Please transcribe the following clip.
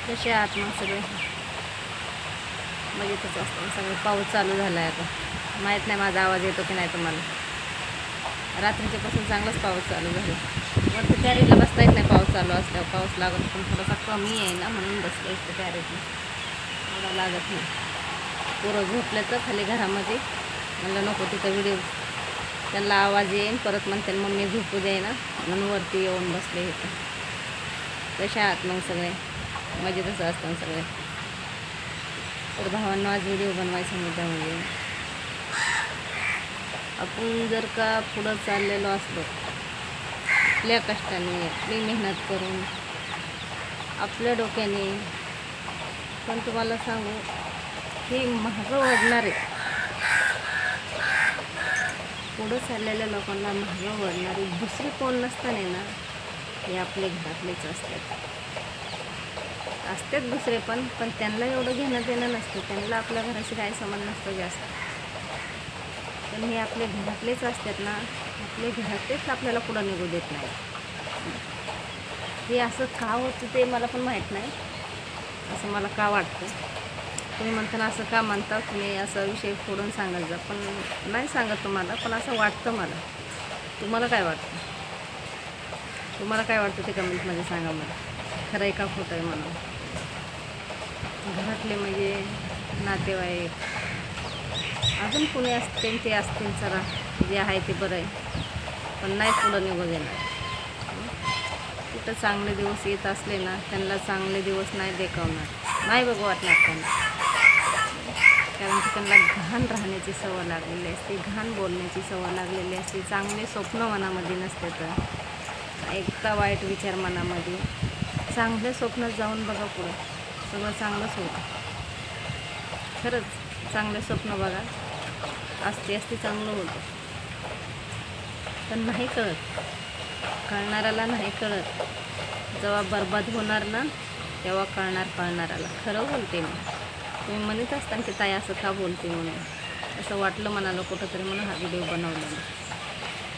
कसे आहात मग सगळे? मजेतच असतं सगळे. पाऊस चालू झाला आहे आता. माहीत नाही माझा आवाज येतो की नाही तुम्हाला. रात्रीच्यापासून चांगलाच पाऊस चालू झाला. वरती कॅरेटला बसता येत नाही पाऊस चालू असल्यावर. पाऊस लागत पण थोडासा कमी आहे ना, म्हणून बसलं इथं कॅरेटला. एवढा लागत नाही. पोरं झोपले तर खाली घरामध्ये. म्हणलं नको तिथं व्हिडिओ त्यांना आवाज येईन, परत म्हणते मम्मी झोपू दे ना, म्हणून वरती येऊन बसले इथं. कशा आहात मग सगळे? मजेतच असतं सगळे. तर भावांना आज व्हिडिओ बनवायचा मुद्दा म्हणजे, आपण जर का पुढं चाललेलो असलो आपल्या कष्टाने, आपली मेहनत करून, आपल्या डोक्याने, पण तुम्हाला सांगू की मागं ओढणारे, पुढं चाललेल्या लोकांना मागं ओढणारे दुसरे कोण नसताना ना, हे आपले घरातलेच असतात दुसरे पण त्यांना एवढं घेणं देणं नसतं. त्यांना आपल्या घराशी काही संबंध नसतो जास्त. पण हे आपले घरातलेच असतात ना, आपले घरातलेच आपल्याला पुढं निघू देत नाही. हे असं का होतं ते मला पण माहीत नाही. असं मला का वाटतं. तुम्ही म्हणताना असं का म्हणता, तुम्ही असा विषय फोडून सांगत जा. पण नाही सांगत तुम्हाला, पण असं वाटतं मला. तुम्हाला काय वाटतं? तुम्हाला काय वाटतं ते कमेंटमध्ये सांगा मला. खरं आहे का खोटं आहे म्हणून. घरातले म्हणजे नातेवाईक अजून कोणी असतील ते असतील, चला जे आहे ते बरं आहे, पण नाही पुढं निघू देणार. कुठं चांगले दिवस येत असले ना, त्यांना चांगले दिवस नाही देखावणार, नाही बघू वाटणार त्यांना. कारण की त्यांना घाण राहण्याची सवय लागलेली असते, घाण बोलण्याची सवय लागलेली असते. चांगले स्वप्न मनामध्ये नसते, तर एकदा वाईट विचार मनामध्ये. चांगले स्वप्न जाऊन बघा, पुढं सगळं चांगलंच होतं. खरंच चांगले स्वप्न बघा, असते चांगलं होतं. पण नाही कळत, कळणाऱ्याला नाही कळत. जेव्हा बरबाद होणार ना, तेव्हा कळणाऱ्याला. खरं बोलते मी. तुम्ही म्हणत असताना की ताई असं का बोलते म्हणून, असं वाटलं मनाला कुठंतरी, म्हणून हा व्हिडिओ बनवला मी.